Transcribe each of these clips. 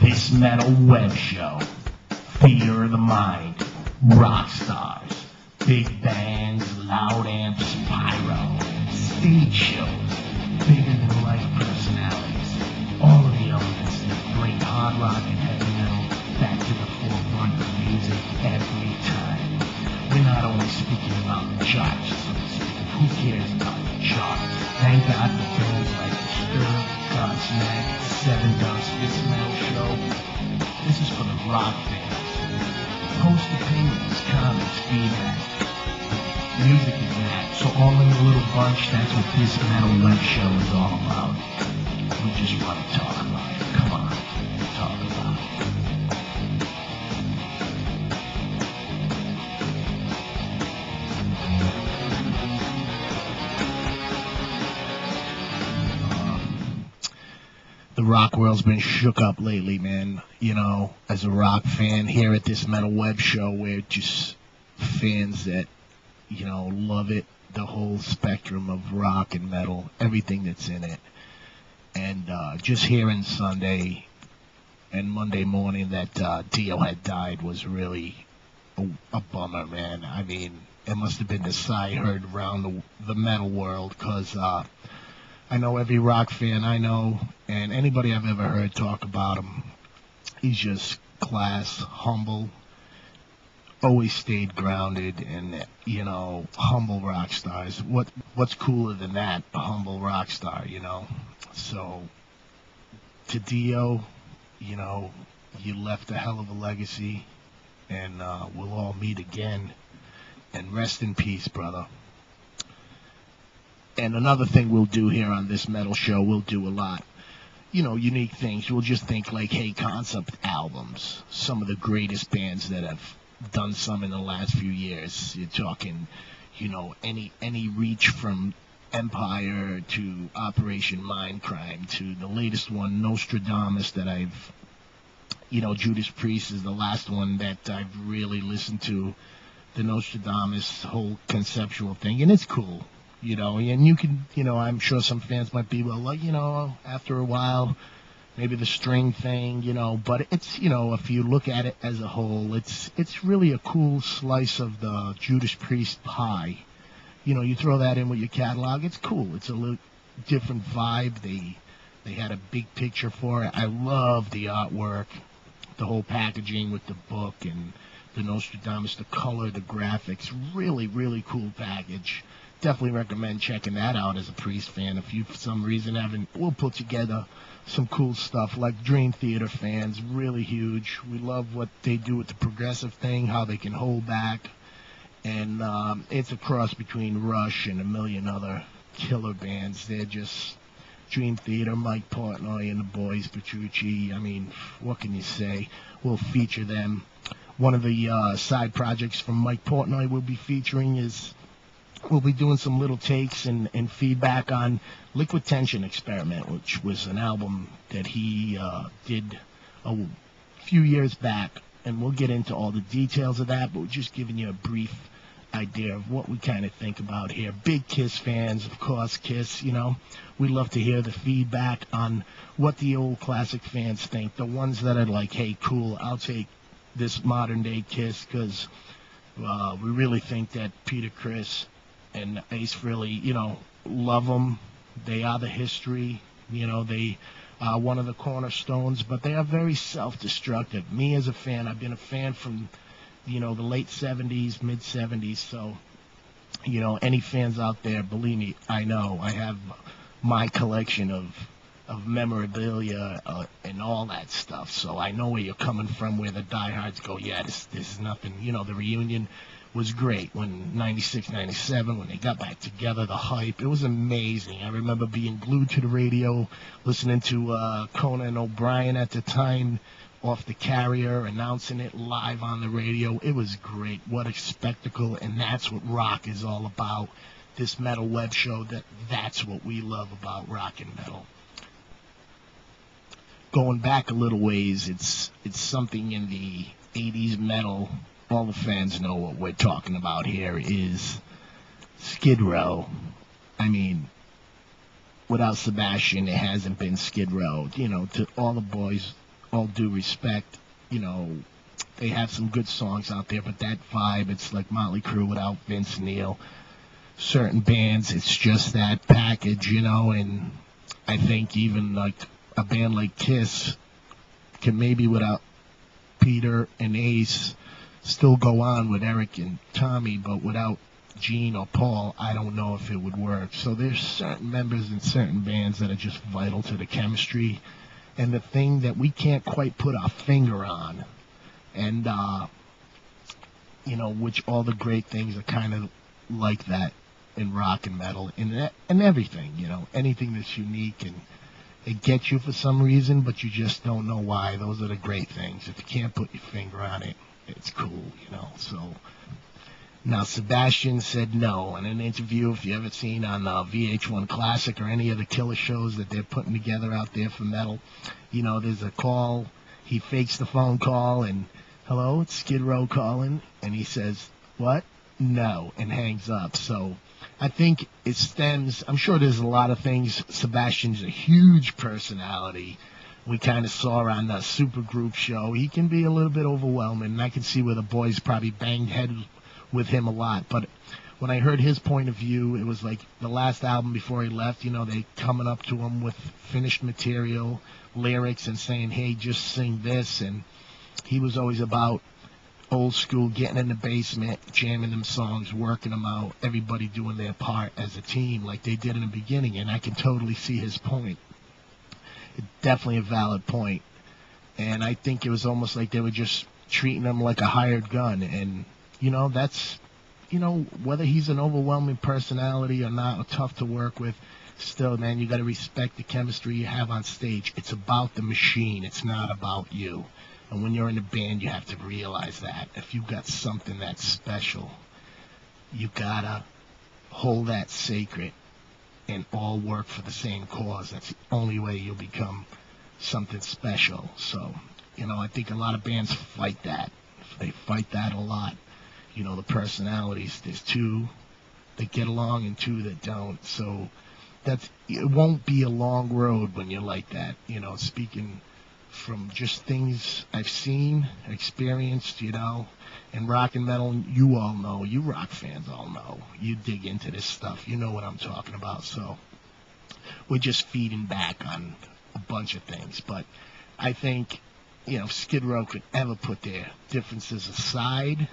This metal web show, theater of the mind, rock stars, big bands, loud amps, pyro, stage shows, bigger than life personalities, all of the elements that bring hard rock and heavy metal back to the forefront of music every time. We're not only speaking about the charts, so to speak. Who cares about the charts? Thank God for bands like Disturbed, Godsmack, Seven Dust, This Metal Show. This is for the rock fans. Post opinions, comments, feedback. Music is that. So all in a little bunch, that's what this metal web show is all about. We just want to talk about it. Come on, talk about it. The rock world's been shook up lately, man. You know, as a rock fan here at this metal web show, we're just fans that, you know, love it, the whole spectrum of rock and metal, everything that's in it. And just hearing Sunday and Monday morning that Dio had died was really a bummer, man. I mean, it must have been the sigh heard around the metal world, because I know every rock fan I know, and anybody I've ever heard talk about him, he's just class, humble, always stayed grounded, and, you know, humble rock stars. What's cooler than that? A humble rock star, you know? So, to Dio, you know, you left a hell of a legacy, and we'll all meet again. And rest in peace, brother. And another thing we'll do here on this metal show, we'll do a lot, you know, unique things. We'll just think like, hey, concept albums, some of the greatest bands that have done some in the last few years. You're talking, you know, any reach from Empire to Operation Mindcrime to the latest one, Nostradamus, that I've, you know, Judas Priest is the last one that I've really listened to, the Nostradamus whole conceptual thing, and it's cool. You know, and you can, you know, I'm sure some fans might be, well, like, you know, after a while, maybe the string thing, you know, but it's, you know, if you look at it as a whole, it's really a cool slice of the Judas Priest pie. You know, you throw that in with your catalog, it's cool. It's a little different vibe. They had a big picture for it. I love the artwork, the whole packaging with the book and the Nostradamus, the color, the graphics, really, really cool package. Definitely recommend checking that out as a Priest fan. If you, for some reason, haven't, we'll put together some cool stuff like Dream Theater fans, really huge. We love what they do with the progressive thing, how they can hold back. And it's a cross between Rush and a million other killer bands. They're just Dream Theater, Mike Portnoy and the boys, Petrucci. I mean, what can you say? We'll feature them. One of the side projects from Mike Portnoy we'll be featuring is, we'll be doing some little takes and feedback on Liquid Tension Experiment, which was an album that he did a few years back. And we'll get into all the details of that, but we're just giving you a brief idea of what we kind of think about here. Big Kiss fans, of course, Kiss, you know. We love to hear the feedback on what the old classic fans think. The ones that are like, hey, cool, I'll take this modern-day Kiss, because we really think that Peter Criss and Ace Frehley, you know, love them. They are the history. You know, they are one of the cornerstones, but they are very self-destructive. Me as a fan, I've been a fan from, you know, the late 70s, mid-70s. So, you know, any fans out there, believe me, I know. I have my collection of memorabilia and all that stuff. So I know where you're coming from, where the diehards go, yeah, this is nothing. You know, the reunion was great when 96, 97, when they got back together, the hype, it was amazing. I remember being glued to the radio, listening to Conan O'Brien at the time off the carrier, announcing it live on the radio. It was great. What a spectacle, and that's what rock is all about. This metal web show, that's what we love about rock and metal. Going back a little ways, it's something in the 80s metal. All the fans know what we're talking about here is Skid Row. I mean, without Sebastian, it hasn't been Skid Row. You know, to all the boys all due respect, you know, they have some good songs out there, but that vibe, it's like Motley Crue without Vince Neil. Certain bands, it's just that package, you know, and I think even like a band like Kiss can maybe without Peter and Ace still go on with Eric and Tommy, but without Gene or Paul, I don't know if it would work. So there's certain members in certain bands that are just vital to the chemistry, and the thing that we can't quite put our finger on, and you know, which all the great things are kind of like that in rock and metal and everything, you know, anything that's unique and it gets you for some reason, but you just don't know why. Those are the great things. If you can't put your finger on it, it's cool, you know. So now Sebastian said no in an interview. If you ever seen on VH1 Classic or any of the killer shows that they're putting together out there for metal, you know, there's a call. He fakes the phone call and, hello, it's Skid Row calling, and he says, what? No, and hangs up. So I think it stems, I'm sure there's a lot of things. Sebastian's a huge personality. We kind of saw on the Supergroup show. He can be a little bit overwhelming, and I can see where the boys probably banged heads with him a lot. But when I heard his point of view, it was like the last album before he left, you know, they coming up to him with finished material, lyrics, and saying, hey, just sing this. And he was always about old school, getting in the basement, jamming them songs, working them out, everybody doing their part as a team like they did in the beginning, and I can totally see his point. It's definitely a valid point, and I think it was almost like they were just treating him like a hired gun, and, you know, that's, you know, whether he's an overwhelming personality or not, or tough to work with, still, man, you got to respect the chemistry you have on stage. It's about the machine. It's not about you. And when you're in a band, you have to realize that. If you've got something that's special, you gotta hold that sacred and all work for the same cause. That's the only way you'll become something special. So, you know, I think a lot of bands fight that. They fight that a lot. You know, the personalities, there's two that get along and two that don't. So it won't be a long road when you're like that. You know, speaking from just things I've seen, experienced, you know, in rock and metal, you all know, you rock fans all know, you dig into this stuff, you know what I'm talking about. So we're just feeding back on a bunch of things. But I think, you know, if Skid Row could ever put their differences aside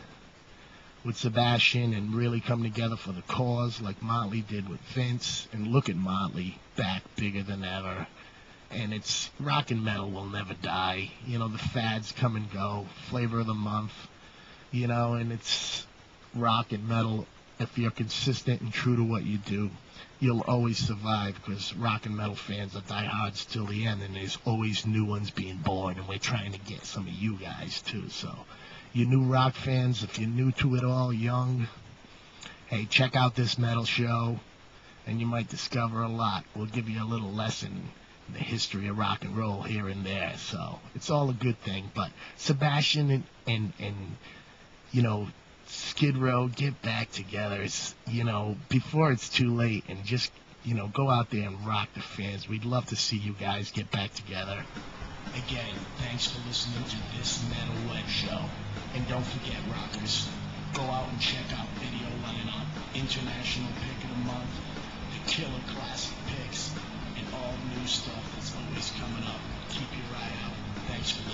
with Sebastian and really come together for the cause like Motley did with Vince, and look at Motley back bigger than ever. And it's rock and metal will never die. You know, the fads come and go. Flavor of the month, you know, and it's rock and metal. If you're consistent and true to what you do, you'll always survive, because rock and metal fans are diehards till the end, and there's always new ones being born, and we're trying to get some of you guys too. So you new rock fans, if you're new to it all, young, hey, check out this metal show, and you might discover a lot. We'll give you a little lesson, the history of rock and roll here and there. So it's all a good thing. But Sebastian and you know, Skid Row, get back together. It's, you know, before it's too late, and just, you know, go out there and rock the fans. We'd love to see you guys get back together. Again, thanks for listening to this Metal Web Show. And don't forget, rockers, go out and check out Video Lineup, International Pick of the Month, the Killer Classic Picks, and all new stuff that's always coming up. Keep your eye out. Thanks for